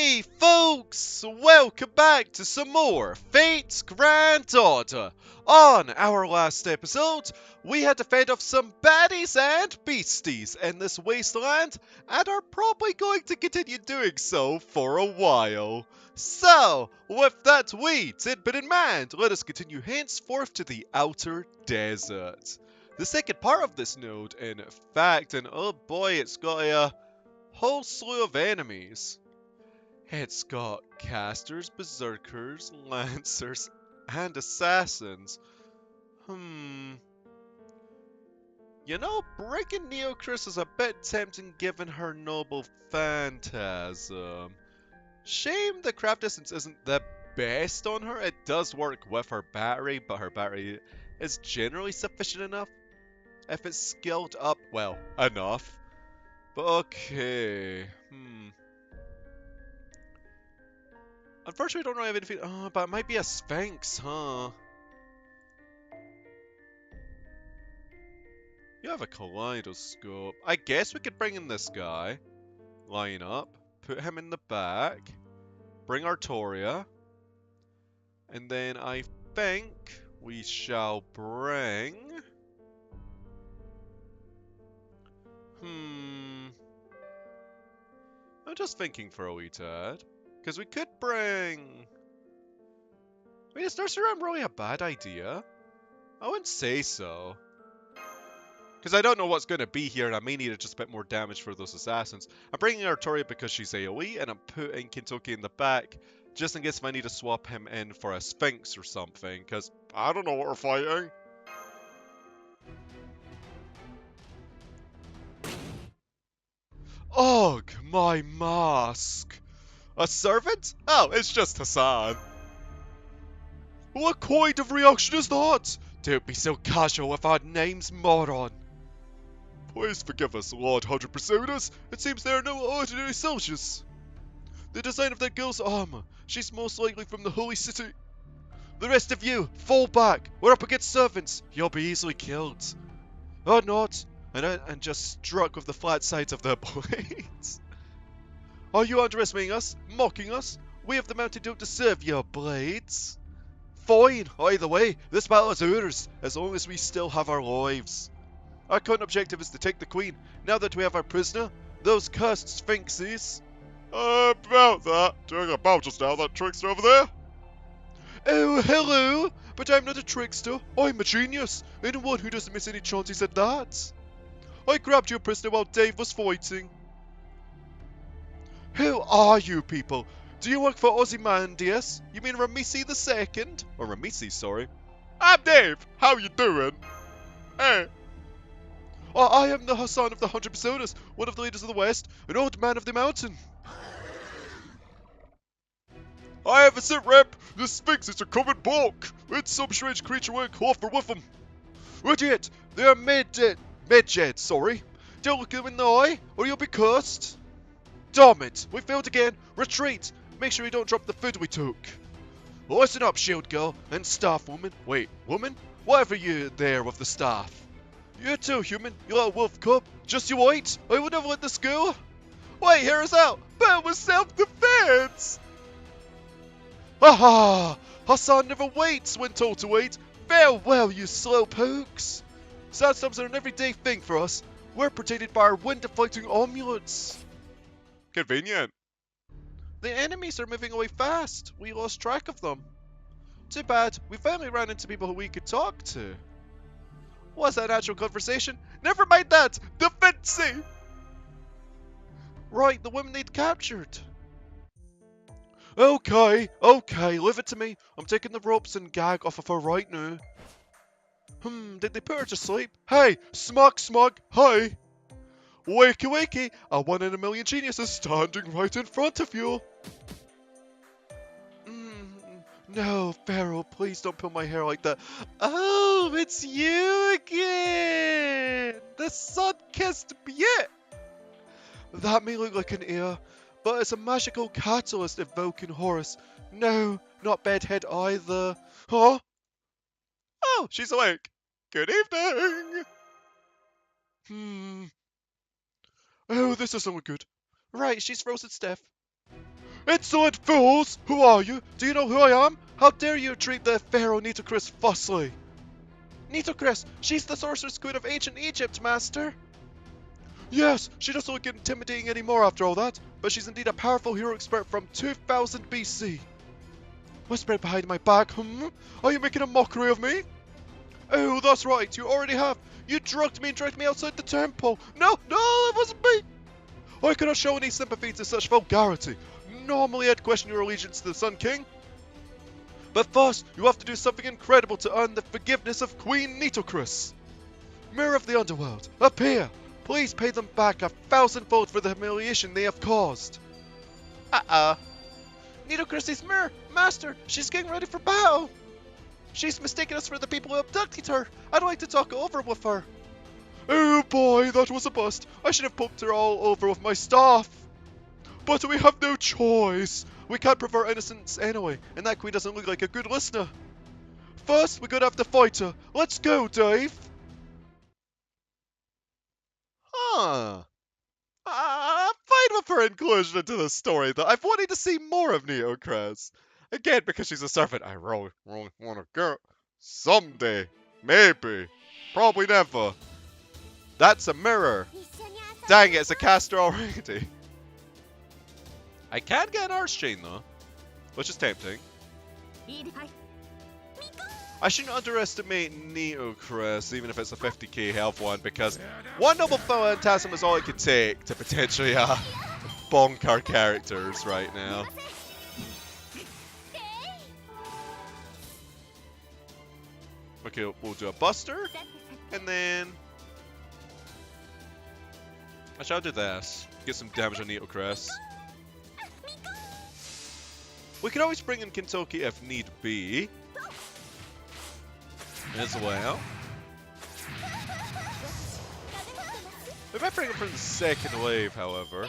Hey folks, welcome back to some more Fate's Granddaughter. On our last episode, we had to fend off some baddies and beasties in this wasteland, and are probably going to continue doing so for a while. So, with that tidbit in mind, let us continue henceforth to the outer desert. The second part of this node, in fact, and oh boy, it's got a whole slew of enemies. It's got casters, berserkers, lancers, and assassins. You know, breaking Nitocris is a bit tempting given her noble phantasm. Shame the craft distance isn't the best on her. It does work with her battery, but her battery is generally sufficient enough. If it's skilled up, well, enough. But okay, Unfortunately, I don't really have anything. Oh, but it might be a Sphinx, huh? You have a kaleidoscope. I guess we could bring in this guy. Line up. Put him in the back. Bring Artoria. And then I think we shall bring... I'm just thinking for a wee tad. Because we could bring... Wait, is Nursery Rhyme really a bad idea? I wouldn't say so. Because I don't know what's going to be here, and I may need just a bit more damage for those assassins. I'm bringing Artoria because she's AoE, and I'm putting Kentucky in the back, just in case if I need to swap him in for a Sphinx or something, because I don't know what we're fighting. Ugh, my mask. A servant? Oh, it's just Hassan. What kind of reaction is that? Don't be so casual with our names, moron. Please forgive us, Lord 100 Personas. It seems they are no ordinary soldiers. The design of that girl's armor. She's most likely from the Holy City. The rest of you, fall back. We're up against servants. You'll be easily killed. Or not. And just struck with the flat sides of their blades. Are you underestimating us? Mocking us? We of the mountain don't deserve your blades. Fine. Either way, this battle is ours, as long as we still have our lives. Our current objective is to take the Queen, now that we have our prisoner, those cursed Sphinxes. About that. Doing a bow just now, that trickster over there? Oh, hello! But I'm not a trickster, I'm a genius, and one who doesn't miss any chances at that. I grabbed your prisoner while Dave was fighting. Who are you people? Do you work for Ozymandias? You mean Ramisi II? Or Ramisi, sorry. I'm Dave, how you doing? Hey. I am the Hassan of the 100 Personas, one of the leaders of the West, an old man of the mountain. I have a sit rep. The Sphinx is a common bulk. It's some strange creature wearing coffer with them. Idiot! They are mid-jet, sorry. Don't look them in the eye, or you'll be cursed. Damn it! We failed again. Retreat! Make sure you don't drop the food we took. Listen up, shield girl and staff woman. Wait, woman? Whatever you there with the staff. You too, human. You little wolf cub. Just you wait. I would never let this go. Wait, hear us out. But it was self-defense. Aha! Hassan never waits when told to wait. Farewell, you slowpokes. Sandstorms are an everyday thing for us. We're protected by our wind-deflecting amulets. Convenient. The enemies are moving away fast. We lost track of them. Too bad. We finally ran into people who we could talk to. Was that actual conversation? Never mind that! Defensive! Right, the women they'd captured. Okay, leave it to me. I'm taking the ropes and gag off of her right now. Did they put her to sleep? Hey, smug, hi! Wakey, a 1 in a million genius is standing right in front of you. No, Pharaoh, please don't pull my hair like that. Oh, it's you again! The sun-kissed beaut! That may look like an ear, but it's a magical catalyst evoking Horus. No, not bedhead either. Huh? Oh, she's awake. Good evening! Oh, this doesn't look good. Right, she's frozen stiff. Insolent fools! Who are you? Do you know who I am? How dare you treat the Pharaoh Nitocris thusly? Nitocris! She's the sorceress queen of ancient Egypt, master! Yes, she doesn't look intimidating anymore after all that, but she's indeed a powerful hero expert from 2000 BC. Whispering behind my back, Are you making a mockery of me? Oh, that's right, you already have. You drugged me and dragged me outside the temple. No, it wasn't me. I cannot show any sympathy to such vulgarity. Normally I'd question your allegiance to the Sun King. But first, you have to do something incredible to earn the forgiveness of Queen Nitocris. Mirror of the Underworld, appear. Please pay them back 1,000-fold for the humiliation they have caused. Nitocris' mirror, master, she's getting ready for battle. She's mistaken us for the people who abducted her. I'd like to talk over with her. Oh boy, that was a bust. I should have poked her all over with my staff. But we have no choice. We can't prove our innocence anyway, and that queen doesn't look like a good listener. First, we're gonna have to fight her. Let's go, Dave. Huh. I'm fine with her inclusion into the story, though. I've wanted to see more of Nitocris. Again, because she's a servant, I really want to go. Someday. Maybe. Probably never. That's a mirror. Dang it, it's a caster already. I can get an arch chain, though, which is tempting. I shouldn't underestimate Nitocris, even if it's a 50k health one, because one noble phantasm is all it could take to potentially bonk our characters right now. Okay, we'll do a buster, and then I shall do this. Get some damage on Nitocris. We could always bring in Kentucky if need be. As well. We might bring it from the second wave, however.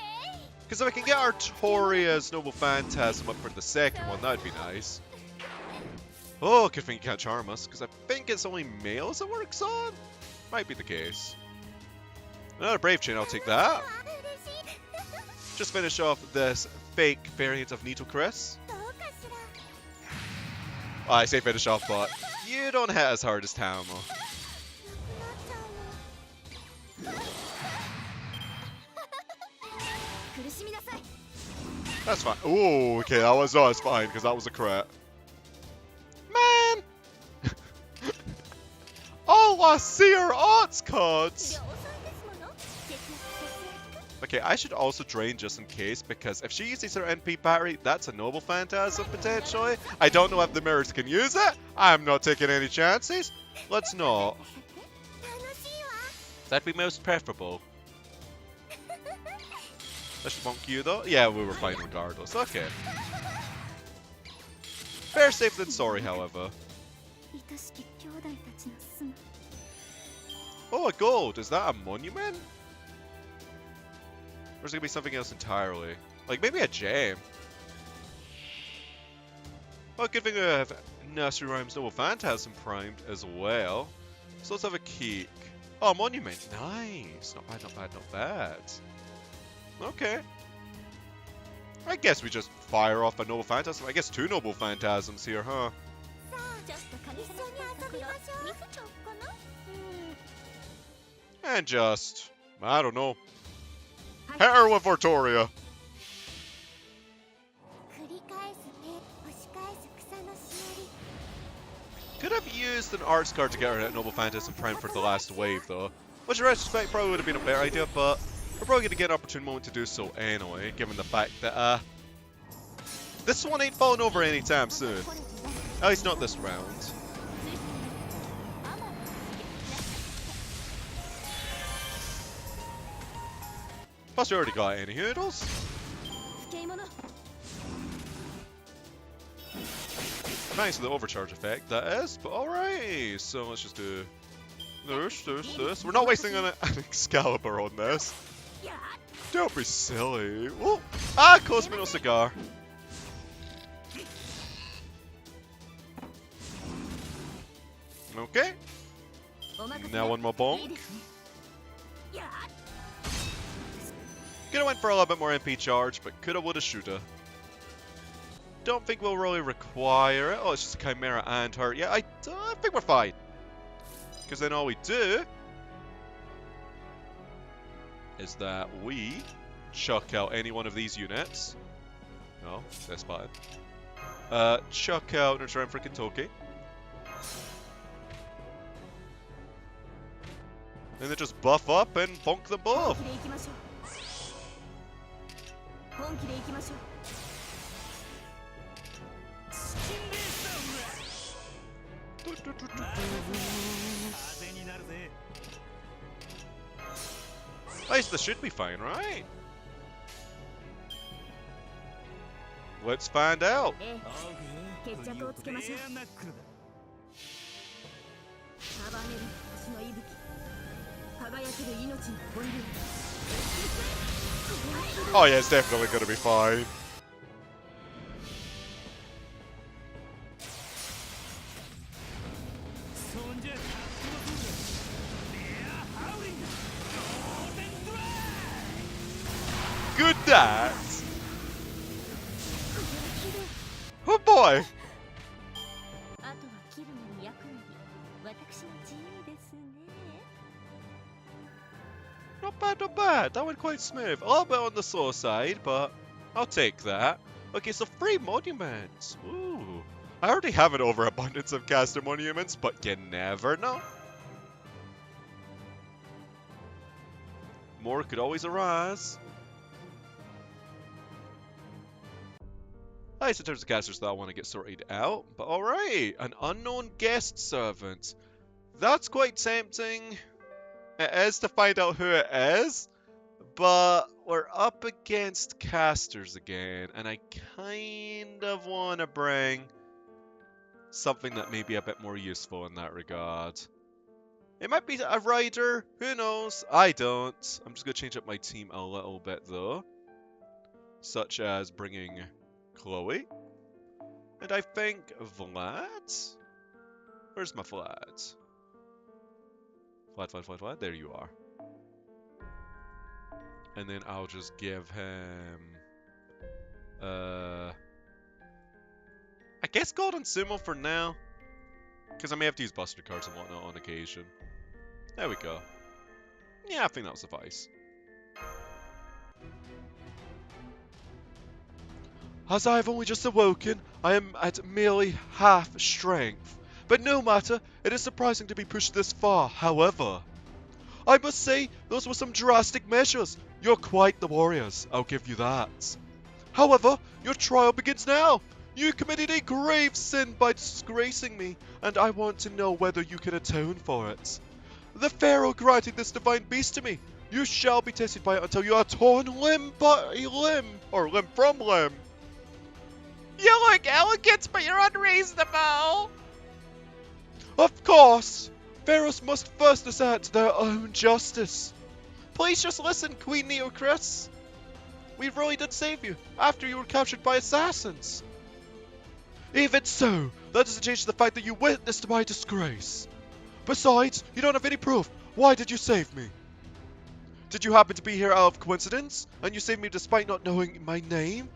Because if I can get Artoria's Noble Phantasm up for the second one, that'd be nice. Oh, good thing you can't charm us, because I think it's only males it works on? Might be the case. Another Brave Chain, I'll take that. Just finish off this fake variant of Nitocris. Oh, I say finish off, but you don't hit as hard as Tamo. That's fine. Oh, okay, that was fine, because that was a crit. Man! All I see are odds cards! Okay, I should also drain just in case, because if she uses her NP battery, that's a Noble Phantasm potentially. I don't know if the mirrors can use it. I'm not taking any chances. Let's not. That'd be most preferable. Let's bonk you though. Yeah, we were fine regardless. Okay. Fair safe than sorry, however. Oh, a gold. Is that a monument? Or is it going to be something else entirely? Like, maybe a gem. Well, good thing we have Nursery Rhymes Noble Phantasm primed as well. So let's have a keek. Oh, monument. Nice. Not bad, not bad, not bad. Okay. I guess we just fire off a Noble Phantasm. I guess two Noble Phantasms here, huh? And just, I don't know. Hit her with Artoria. Could have used an arts card to get her at Noble Phantasm Prime for the last wave, though. Which in retrospect probably would have been a better idea, but we're probably going to get an opportune moment to do so anyway, given the fact that, this one ain't falling over anytime soon. At least not this round. Plus we already got any hurdles. Nice with the overcharge effect, that is, but alright. So let's just do this. We're not wasting an Excalibur on this. Don't be silly. Whoa. Cosmino Cigar. Okay. Now one more bonk. Coulda went for a little bit more MP charge, but coulda, woulda, shoulda. don't think we'll really require it. Oh, it's just a Chimera and her. Yeah, I think we're fine. Because then all we do is that we chuck out any one of these units. No, this button. Chuck out Nurture for Kentucky. And then just buff up and bonk them both. Nice, this should be fine, right? Let's find out. Oh yeah, it's definitely gonna be fine. Good that. Oh boy. Not bad, not bad. That went quite smooth. A little bit on the slow side, but I'll take that. Okay, so 3 monuments. Ooh. I already have an overabundance of caster monuments, but you never know. More could always arise. Nice in terms of casters that I want to get sorted out. But alright, an unknown guest servant. That's quite tempting. It is to find out who it is, but we're up against casters again, and I kind of want to bring something that may be a bit more useful in that regard. It might be a rider, who knows? I don't. I'm just going to change up my team a little bit though, such as bringing Chloe, and I think Vlad? Where's my Vlad? Vlad, there you are. And then I'll just give him... I guess Golden Sumo for now. Because I may have to use Buster cards and whatnot on occasion. There we go. Yeah, I think that'll suffice. As I have only just awoken, I am at merely half strength. But no matter, it is surprising to be pushed this far. However, I must say, those were some drastic measures. You're quite the warriors, I'll give you that. However, your trial begins now. You committed a grave sin by disgracing me, and I want to know whether you can atone for it. The Pharaoh granted this divine beast to me. You shall be tested by it until you are torn limb by limb, or limb from limb. You look elegant, but you're unreasonable. Of course! Pharaohs must first assert their own justice. Please just listen, Queen Nitocris. We really did save you, after you were captured by assassins. Even so, that doesn't change the fact that you witnessed my disgrace. Besides, you don't have any proof. Why did you save me? Did you happen to be here out of coincidence, and you saved me despite not knowing my name?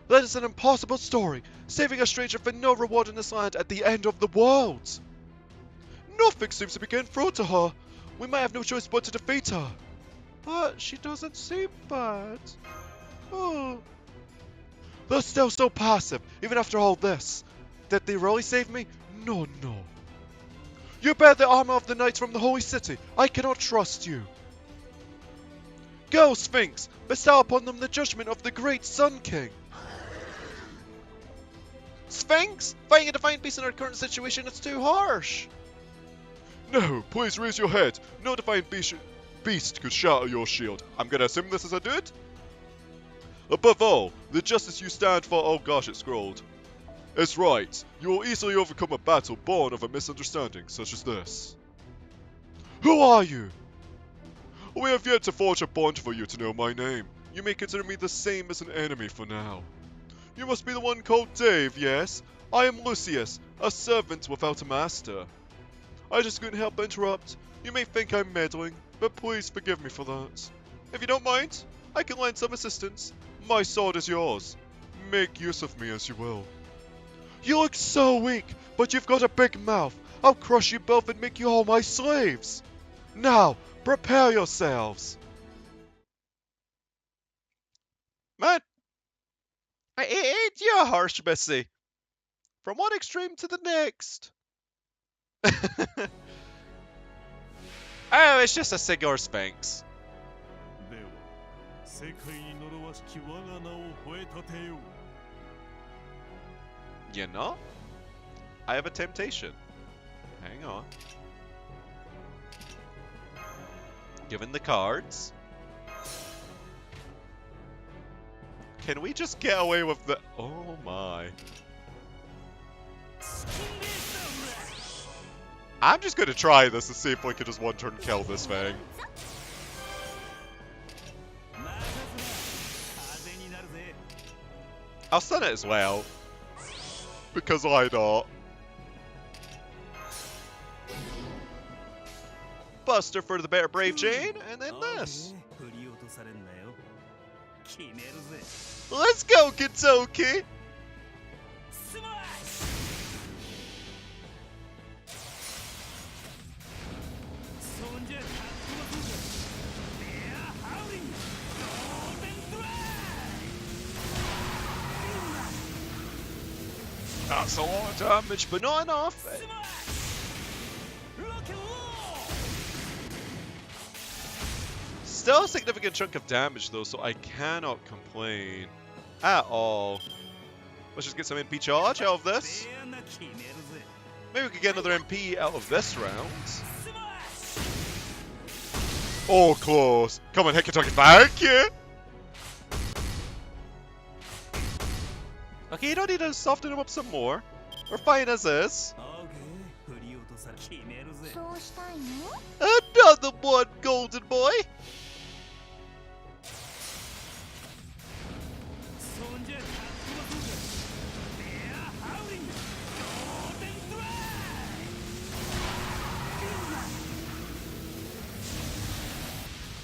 That is an impossible story, saving a stranger for no reward in this land at the end of the world. Nothing seems to be getting through to her. We might have no choice but to defeat her. But she doesn't seem bad. Oh. They're still so passive, even after all this. Did they really save me? No. You bear the armor of the knights from the holy city. I cannot trust you. Go, Sphinx! Bestow upon them the judgment of the great Sun King. Sphinx? Fighting a divine beast in our current situation, it's too harsh. No, please raise your head. No divine beast could shatter your shield. I'm gonna assume this is a dude? Above all, the justice you stand for, oh gosh, it's scrolled. It's right. You will easily overcome a battle born of a misunderstanding such as this. Who are you? We have yet to forge a bond for you to know my name. You may consider me the same as an enemy for now. You must be the one called Dave, yes? I am Lucius, a servant without a master. I just couldn't help but interrupt. You may think I'm meddling, but please forgive me for that. If you don't mind, I can lend some assistance. My sword is yours. make use of me as you will. You look so weak, but you've got a big mouth. I'll crush you both and make you all my slaves. Now, prepare yourselves. Man, ain't you harsh, Missy? From one extreme to the next. Oh, it's just a cigar Sphinx. You know? I have a temptation. Hang on. Given the cards. Can we just get away with the... Oh my. I'm just gonna try this to see if we can just one turn kill this thing. I'll stun it as well. Because why not? Buster for the better Brave Jane, and then this. Let's go, Kentucky! That's a lot of damage, but not enough. Still a significant chunk of damage though, so I cannot complain at all. Let's just get some MP charge out of this. Maybe we could get another MP out of this round. Oh, close. Come on, hit Kentucky. Thank you. Okay, you don't need to soften him up some more. We're fine as is. Another one, golden boy.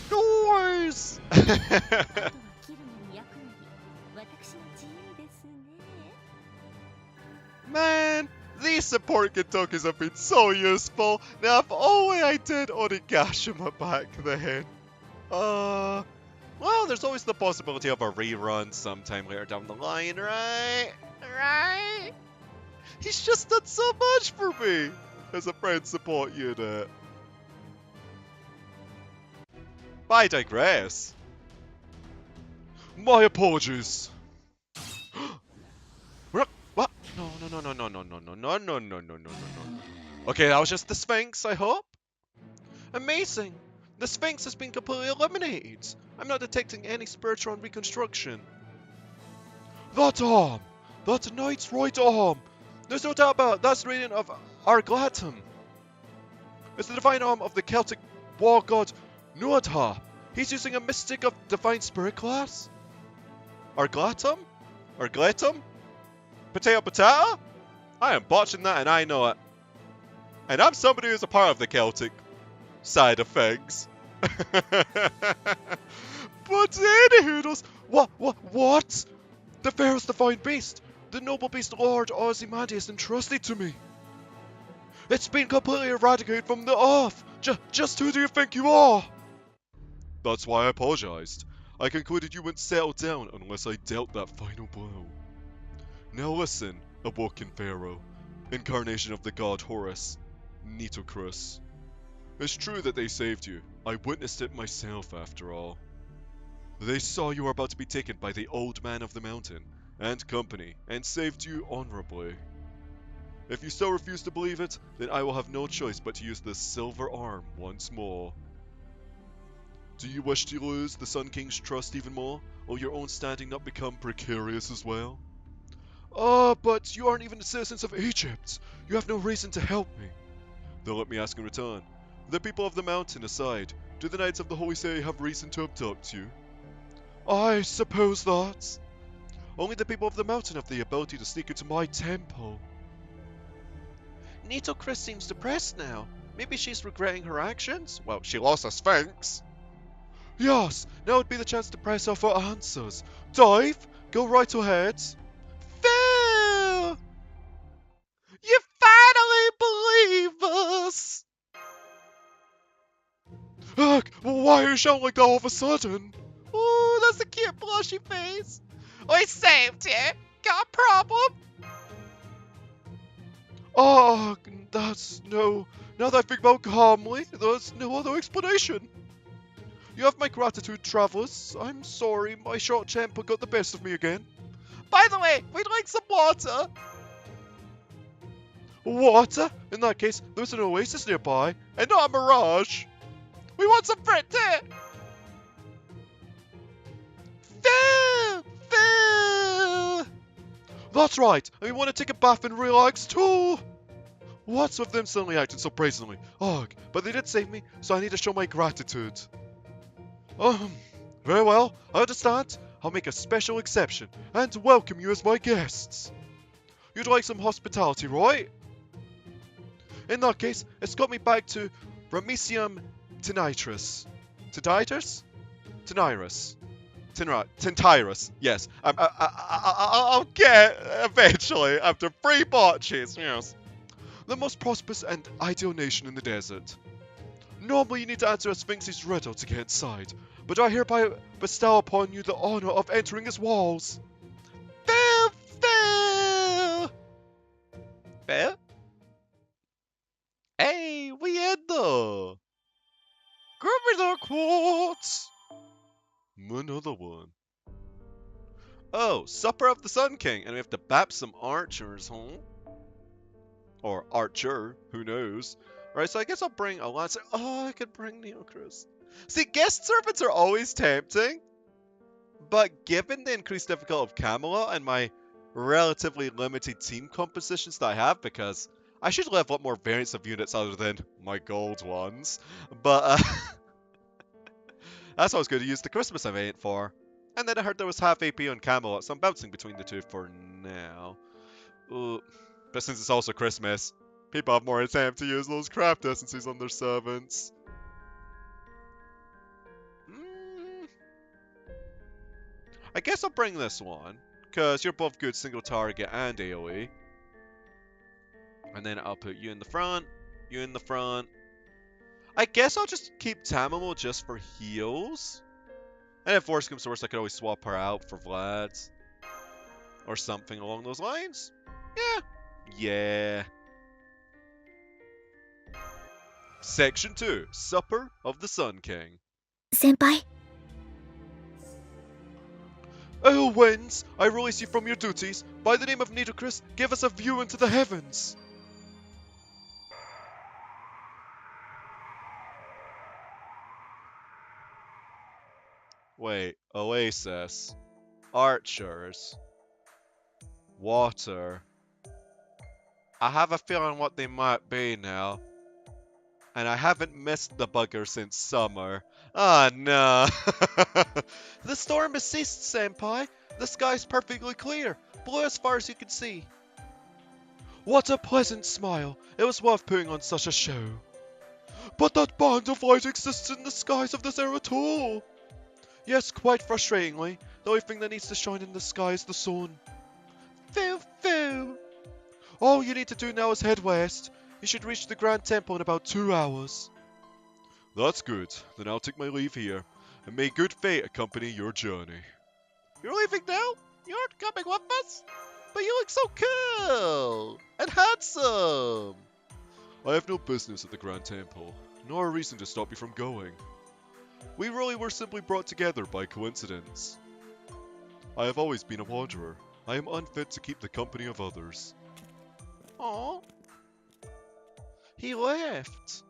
Doors! Man, these support Kentuckys have been so useful. Now, if only I did Onigashima back then. Well, there's always the possibility of a rerun sometime later down the line, right? Right? He's just done so much for me as a friend support unit. But I digress. My apologies. What? No. Okay, that was just the Sphinx, I hope. Amazing. The Sphinx has been completely eliminated. I'm not detecting any spiritual reconstruction. That arm! That knight's right arm! There's no doubt about it. That's the radiant of Arglatum. It's the divine arm of the Celtic war god Nuadha. He's using a mystic of divine spirit class? Arglatum? Arglatum? Potato potato? I am botching that and I know it. And I'm somebody who's a part of the Celtic side of things. But anywho, what? The fairest divine beast, the noble beast Lord Ozymandias entrusted to me. It's been completely eradicated from the earth. Just who do you think you are? That's why I apologized. I concluded you wouldn't settle down unless I dealt that final blow. Now listen, awoken pharaoh, incarnation of the god Horus, Nitocris. It's true that they saved you. I witnessed it myself, after all. They saw you were about to be taken by the old man of the mountain and company, and saved you honorably. If you still refuse to believe it, then I will have no choice but to use the silver arm once more. Do you wish to lose the Sun King's trust even more, or your own standing not become precarious as well? But you aren't even the citizens of Egypt. You have no reason to help me. Then let me ask in return. The people of the mountain aside, do the Knights of the Holy City have reason to abduct you? I suppose not. Only the people of the mountain have the ability to sneak into my temple. Nitocris seems depressed now. Maybe she's regretting her actions? Well, she lost a Sphinx. Yes, now would be the chance to press her for answers. Dive? Go right ahead. Phil! You finally believe us! Ugh, why are you shouting like that all of a sudden? Ooh, that's a cute blushy face. I saved you. Got a problem? Oh, that's no. Now that I think about calmly, there's no other explanation. You have my gratitude, travelers. I'm sorry, my short temper got the best of me again. By the way, we'd like some water. Water? In that case, there's an oasis nearby, and not a mirage. We want some fruit too. Phil! That's right, and we want to take a bath and relax too. What's with them suddenly acting so brazenly? Ugh, but they did save me, so I need to show my gratitude. Very well, I understand. I'll make a special exception and welcome you as my guests. You'd like some hospitality, right? In that case, escort me back to Ramesium Tinitris. Tinitris? Tinirus. Tintirus, yes. I'll get eventually after 3 botches, yes. The most prosperous and ideal nation in the desert. Normally you need to answer a Sphinx's riddle to get inside, but I hereby bestow upon you the honor of entering its walls. Phil! Phil? Hey, we in there. Give me the quotes. Another one. Oh, Supper of the Sun King, and we have to bap some archers, huh? Or archer, who knows? Right, so I guess I'll bring a lancer. Oh, I could bring Nitocris. See, guest servants are always tempting, but given the increased difficulty of Camelot and my relatively limited team compositions that I have, because I should level up more variants of units other than my gold ones, but that's what I was going to use the Christmas event for. And then I heard there was half AP on Camelot, so I'm bouncing between the two for now. But since it's also Christmas, people have more attempt to use those craft essences on their servants. I guess I'll bring this one, because you're both good single target and AoE. And then I'll put you in the front, you in the front. I guess I'll just keep Tamamo just for heals. And if worse comes to worse, I could always swap her out for Vlad's. Or something along those lines. Yeah. Section 2. Supper of the Sun King. 先輩 Oh, winds! I release you from your duties. By the name of Nitocris, give us a view into the heavens. Wait, oasis. Archers. Water. I have a feeling what they might be now. And I haven't missed the bugger since summer. Ah, no. The storm has ceased, Senpai. The sky's perfectly clear, blue as far as you can see. What a pleasant smile. It was worth putting on such a show. But that band of light exists in the skies of this era too. Yes, quite frustratingly, the only thing that needs to shine in the sky is the sun. Phil. All you need to do now is head west. You should reach the Grand Temple in about 2 hours. That's good. Then I'll take my leave here. And may good fate accompany your journey. You're leaving now? You aren't coming with us? But you look so cool and handsome. I have no business at the Grand Temple, nor a reason to stop you from going. We really were simply brought together by coincidence. I have always been a wanderer. I am unfit to keep the company of others. Aw. He left.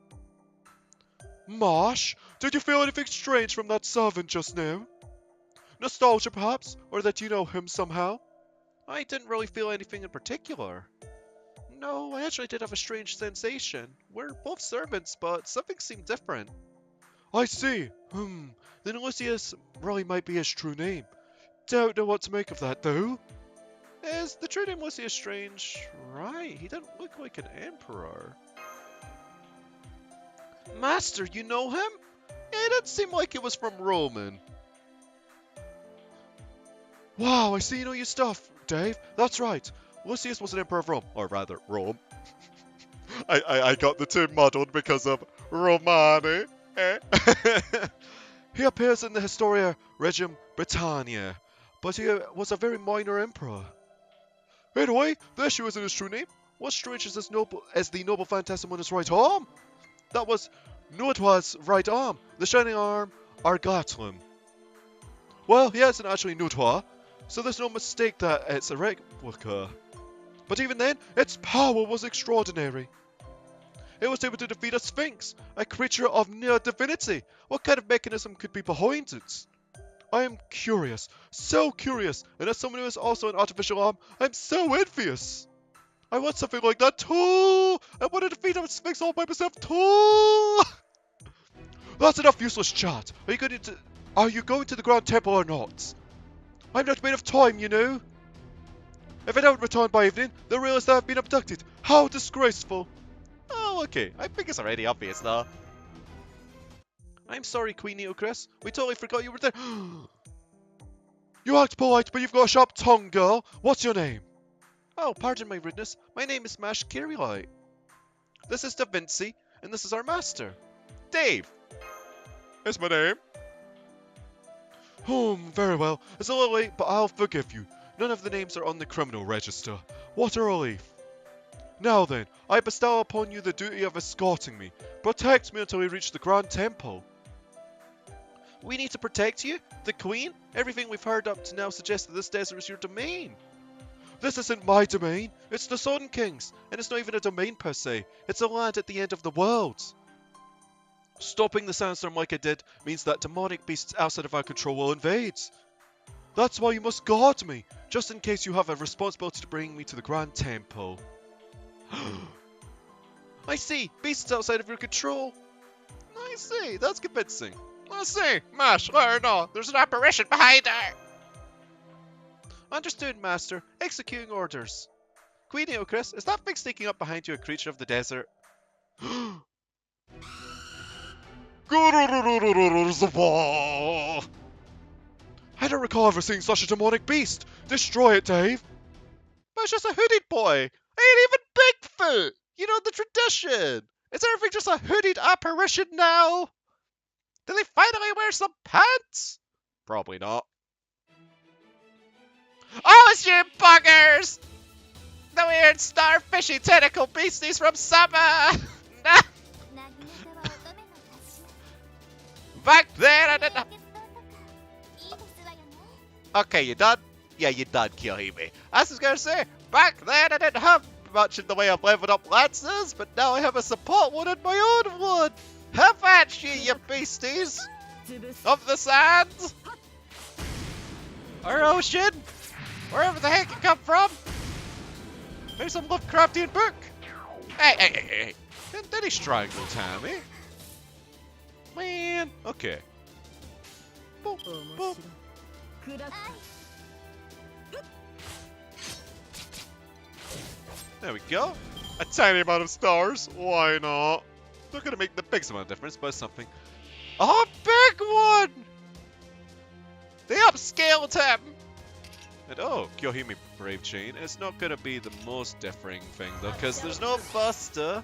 Marsh, did you feel anything strange from that servant just now? Nostalgia, perhaps? Or that you know him somehow? I didn't really feel anything in particular. No, I actually did have a strange sensation. We're both servants, but something seemed different. I see. Then Lucius really might be his true name. Don't know what to make of that, though. Is the true name Lucius Strange? Right, he didn't look like an emperor. Master, you know him? It didn't seem like it was from Roman. Wow, I see you know your stuff, Dave. That's right. Lucius was an emperor of Rome, or rather, Rome. I got the two muddled because of Romani. Eh? He appears in the Historia Regum Britannia, but he was a very minor emperor. Anyway, the issue isn't his true name. What's strange is as the noble phantasm on his right arm. That was Nitocris' right arm, the shining arm Argatlum. Well, he isn't actually Nitocris, so there's no mistake that it's a replica. But even then, its power was extraordinary. It was able to defeat a sphinx, a creature of near divinity. What kind of mechanism could be behind it? I am curious, so curious, and as someone who is also an artificial arm, I'm so envious. I want something like that too. I want to defeat a sphinx all by myself too. That's enough useless chat. Are you going to the Grand Temple or not? I'm not made of time, you know. If I don't return by evening, they'll realize that I've been abducted. How disgraceful. Oh, okay. I think it's already obvious, though. I'm sorry, Queen Nitocris. We totally forgot you were there. You act polite, but you've got a sharp tongue, girl. What's your name? Oh, pardon my rudeness. My name is Camelot. This is Da Vinci, and this is our master, Dave. It's my name. Very well. It's a little late, but I'll forgive you. None of the names are on the criminal register. What a relief. Now then, I bestow upon you the duty of escorting me. Protect me until we reach the Grand Temple. We need to protect you? The Queen? Everything we've heard up to now suggests that this desert is your domain. This isn't my domain. It's the Sun King's. And it's not even a domain per se. It's a land at the end of the world. Stopping the sandstorm like I did means that demonic beasts outside of our control will invade. That's why you must guard me, just in case you have a responsibility to bring me to the Grand Temple. I see. Beasts outside of your control. I see. That's convincing. I see. Mash, let her know. There's an apparition behind her. Understood, Master. Executing orders. Queen Nitocris, is that thing sneaking up behind you a creature of the desert? I don't recall ever seeing such a demonic beast. Destroy it, Dave. But it's just a hooded boy. I ain't even Bigfoot. You know the tradition. Is everything just a hooded apparition now? Did they finally wear some pants? Probably not. Oh, it's you buggers! The weird starfishy tentacle beasties from summer! Back there I didn't... Okay, you done? Yeah, you done, Kyohime. I was gonna say, back then I didn't have much in the way of leveled up lances, but now I have a support one in my own one! Have at you beasties! Of the sand! Or ocean! Wherever the heck it come from! Maybe some Lovecraftian book! Hey! Did he strangle Tammy? Man, okay. Boop, boop. There we go. A tiny amount of stars. Why not? Not gonna make the biggest amount of difference, but something. Oh, big one! They upscaled him! And oh, Kyohime Brave Chain. It's not gonna be the most differing thing though, because there's no Buster.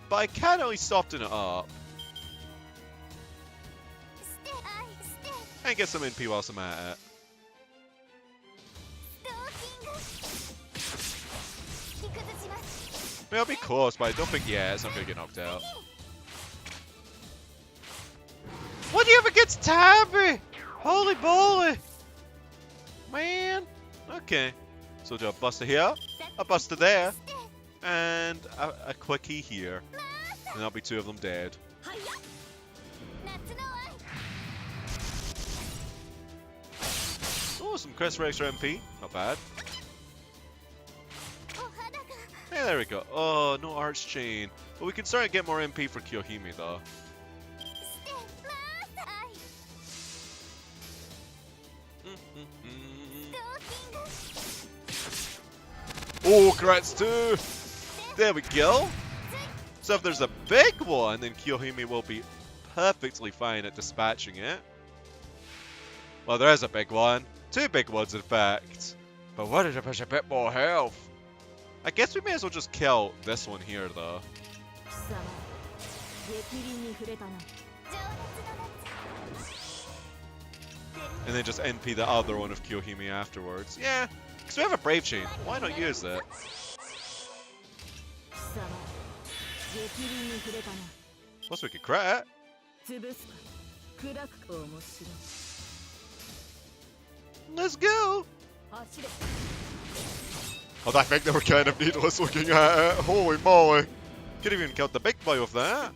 But I can only soften it up. And get some NP whilst I'm at it. I mean, I'll be close, but I don't think, yeah, it's not gonna get knocked out. What do you have against Tabby? Holy moly! Man! Okay. So we'll do a buster here, a buster there, and a quickie here. And that'll be two of them dead. Oh, some Crest Extra MP. Not bad. Hey, there we go. Oh, no Arch Chain. But we can start to get more MP for Kyohime, though. Oh, congrats too! There we go! So if there's a big one, then Kyohime will be perfectly fine at dispatching it. Well, there is a big one. 2 big ones, in fact. But what if there's a bit more health? I guess we may as well just kill this one here, though. And then just NP the other one of Kyohime afterwards. Yeah, because we have a Brave Chain. Why not use it? Plus we could crit. Let's go! Oh, I think they were kind of needless looking at it. Holy moly. Could have even killed the big boy with that.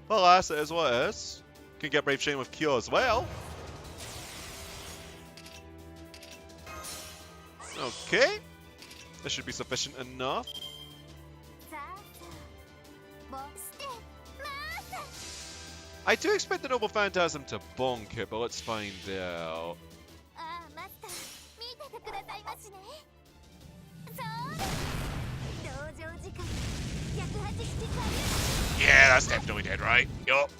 Alas, it is what it is. Can get Brave Chain with Kyo as well. Okay. This should be sufficient enough. I do expect the Noble Phantasm to bonk it, but let's find out. Yeah, that's definitely dead, right? Yup.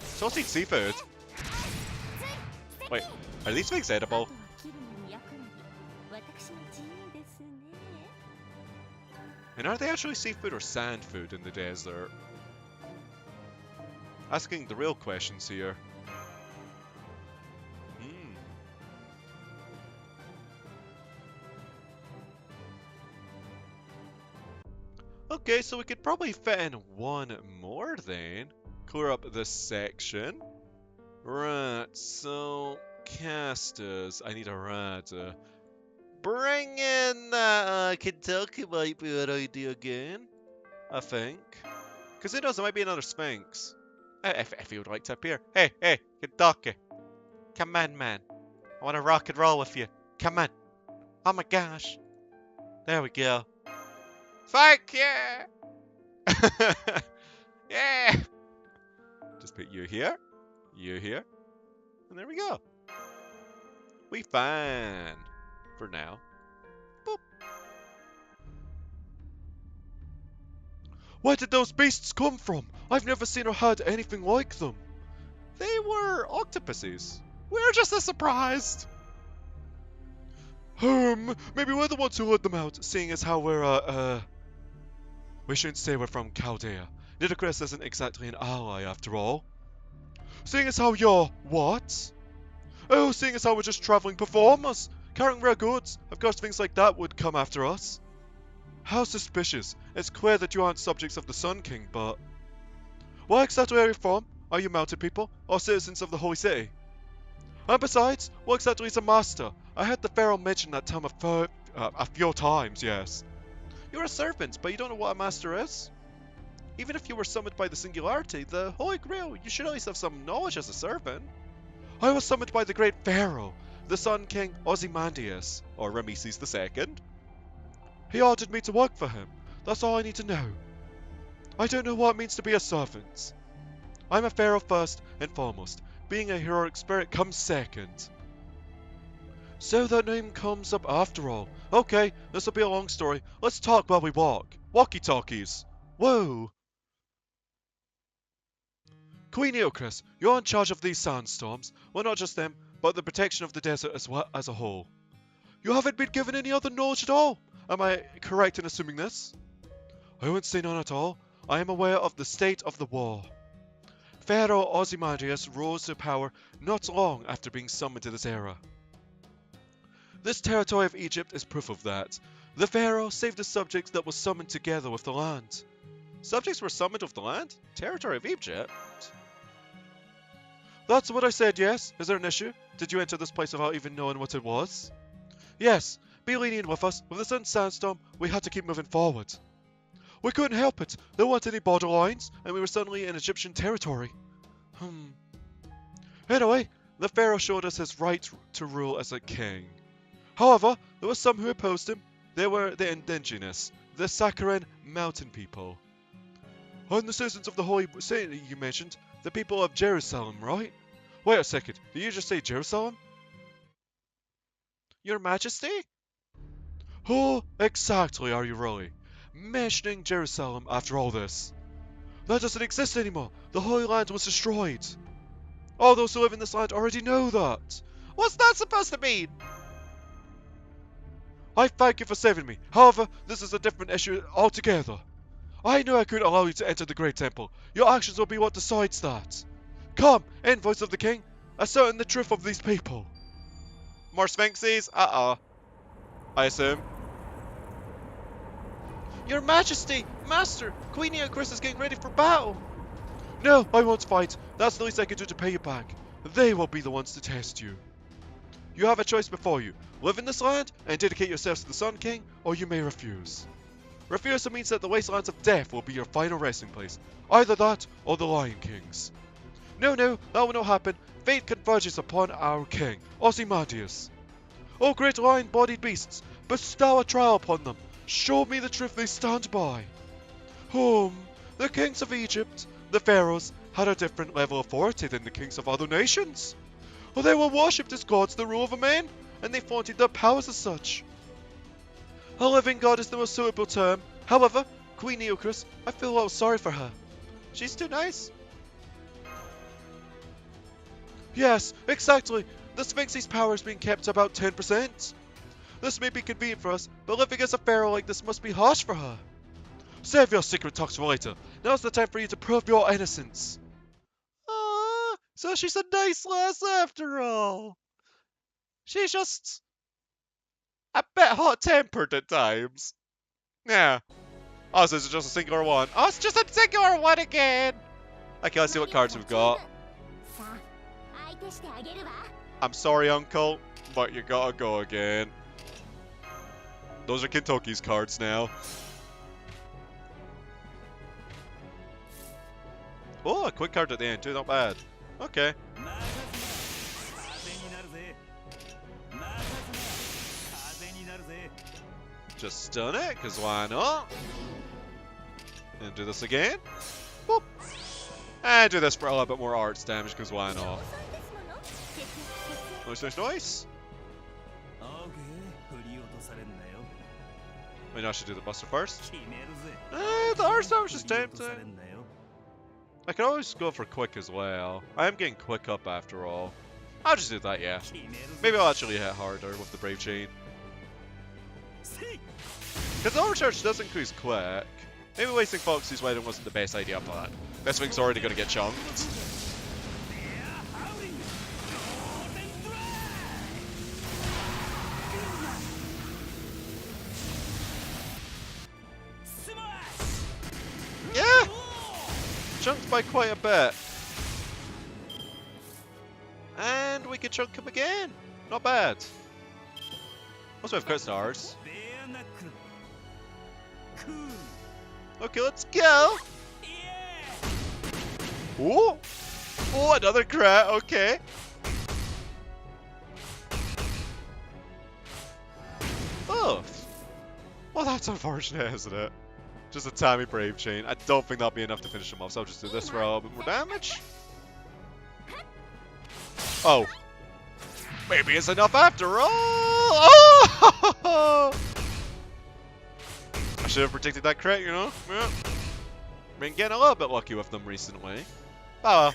Salted seafood. Wait, are these things edible? And are they actually seafood or sand food in the desert? Asking the real questions here. Okay, so we could probably fit in one more then. Clear up this section. Right, so casters. I need a rider. Bring in that Kentucky might be an idea again. I think. Because who knows, there might be another Sphinx. If you would like to appear. Hey, Kentucky. Come on, man. I want to rock and roll with you. Come on. Oh my gosh. There we go. Thank you! Yeah! Just put you here, and there we go. We fine. For now. Boop. Where did those beasts come from? I've never seen or heard anything like them. They were octopuses. We're just as surprised. Maybe we're the ones who let them out, seeing as how we're, we shouldn't say we're from Chaldea. Nitocris isn't exactly an ally, after all. Seeing as how you're... what? Oh, seeing as how we're just travelling performers, carrying rare goods, of course things like that would come after us. How suspicious. It's clear that you aren't subjects of the Sun King, but... Where exactly are you from? Are you mounted people, or citizens of the Holy City? And besides, what exactly is a master? I heard the Pharaoh mention that term a few times, yes. You're a servant, but you don't know what a master is? Even if you were summoned by the Singularity, the Holy Grail, you should at least have some knowledge as a servant. I was summoned by the great Pharaoh, the Sun King Ozymandias, or Rameses II. He ordered me to work for him. That's all I need to know. I don't know what it means to be a servant. I'm a Pharaoh first and foremost. Being a heroic spirit comes second. So that name comes up after all. Okay, this will be a long story. Let's talk while we walk. Walkie-talkies. Whoa. Queen Nitocris, you're in charge of these sandstorms. Well, not just them, but the protection of the desert as well as a whole. You haven't been given any other knowledge at all. Am I correct in assuming this? I wouldn't say none at all. I am aware of the state of the war. Pharaoh Ozymandias rose to power not long after being summoned to this era. This territory of Egypt is proof of that. The Pharaoh saved the subjects that were summoned together with the land. Subjects were summoned with the land? Territory of Egypt? That's what I said, yes. Is there an issue? Did you enter this place without even knowing what it was? Yes. Be lenient with us. With the sudden sandstorm, we had to keep moving forward. We couldn't help it. There weren't any border lines, and we were suddenly in Egyptian territory. Anyway, the Pharaoh showed us his right to rule as a king. However, there were some who opposed him. They were the indigenous, the Sakharin mountain people. And the citizens of the Holy City you mentioned, the people of Jerusalem, right? Wait a second, did you just say Jerusalem? Your Majesty? Who exactly are you really? Mentioning Jerusalem after all this. That doesn't exist anymore. The Holy Land was destroyed. All those who live in this land already know that. What's that supposed to mean? I thank you for saving me. However, this is a different issue altogether. I knew I couldn't allow you to enter the Great Temple. Your actions will be what decides that. Come, envoys of the king, ascertain the truth of these people. More Sphinxes? Uh-oh. I assume. Your Majesty, Master, Queen Nitocris is getting ready for battle. No, I won't fight. That's the least I can do to pay you back. They will be the ones to test you. You have a choice before you. Live in this land and dedicate yourselves to the Sun King, or you may refuse. Refusal means that the Wastelands of Death will be your final resting place. Either that, or the Lion King's. No, that will not happen. Fate converges upon our king, Ozymandias. O great lion-bodied beasts, bestow a trial upon them. Show me the truth they stand by. The kings of Egypt, the pharaohs, had a different level of authority than the kings of other nations. They were worshipped as gods the rule of men, and they flaunted their powers as such. A living god is the most suitable term. However, Queen Nitocris, I feel a little sorry for her. She's too nice. Yes, exactly. The Sphinx's power is being kept to about 10%. This may be convenient for us, but living as a pharaoh like this must be harsh for her. Save your secret talks for later. Now's the time for you to prove your innocence. So she's a nice lass after all. She's just a bit hot-tempered at times. Yeah. Oh, so it's just a singular one. Oh, it's just a singular one again. Okay, let's see what cards we've got. I'm sorry, Uncle, but you gotta go again. Those are Kentucky's cards now. Oh, a quick card at the end too, not bad. Okay. Just stun it, because why not? And do this again. Boop. And do this for a little bit more arts damage, because why not? Nice. Maybe I should do the buster first. The arts damage is tempting. I can always go for quick as well. I am getting quick up after all. I'll just do that, yeah. Maybe I'll actually hit harder with the Brave Chain. Because the overcharge does increase quick. Maybe wasting Foxy's Wedding wasn't the best idea for that. This wing's already going to get chunked. Yeah! Chunked by quite a bit. And we can chunk him again. Not bad. Also have crit stars. Okay, let's go. Oh! Oh, another crit. Okay. Oh. Well, that's unfortunate, isn't it? Just a Tammy Brave Chain. I don't think that'll be enough to finish him off, so I'll just do this for a little bit more damage. Oh. Maybe it's enough after all. Oh! I should have predicted that crit, you know? Yeah. Been getting a little bit lucky with them recently. Oh well.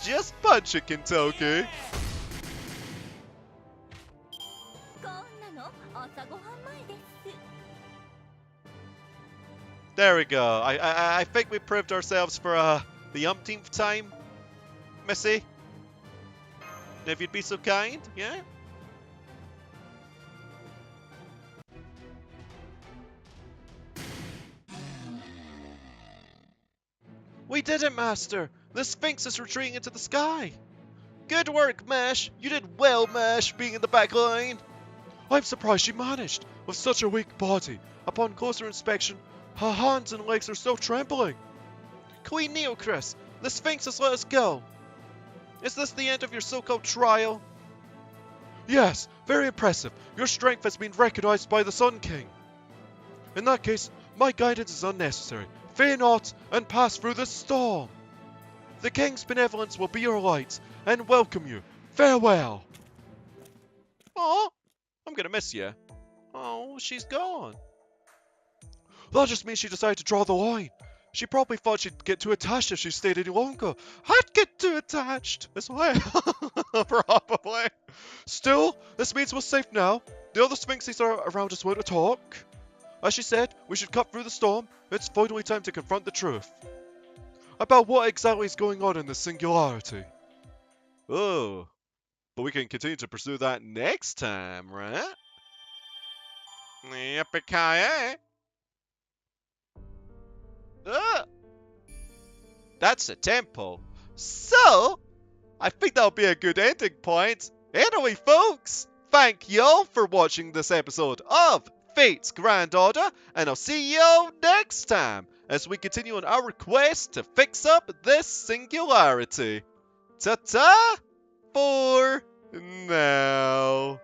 Just punch it, Kentucky. There we go. I think we proved ourselves for the umpteenth time, Missy. If you'd be so kind, yeah? We did it, Master! The Sphinx is retreating into the sky! Good work, Mash! You did well, Mash, being in the back line! I'm surprised she managed, with such a weak body. Upon closer inspection, her hands and legs are still trembling. Queen Nitocris, the Sphinx has let us go. Is this the end of your so-called trial? Yes, very impressive. Your strength has been recognized by the Sun King. In that case, my guidance is unnecessary. Fear not, and pass through the storm. The King's benevolence will be your light, and welcome you. Farewell. Aw, I'm gonna miss you. Oh, she's gone. That just means she decided to draw the line. She probably thought she'd get too attached if she stayed any longer. I'd get too attached as well. Probably. Still, this means we're safe now. The other Sphinxes are around us want to talk. As she said, we should cut through the storm. It's finally time to confront the truth. About what exactly is going on in this singularity. Oh, but we can continue to pursue that next time, right? Yippee-ki-yay! That's the temple. So, I think that'll be a good ending point. Anyway, folks, thank y'all for watching this episode of Fate's Grand Order, and I'll see y'all next time as we continue on our quest to fix up this singularity. Ta-ta for now.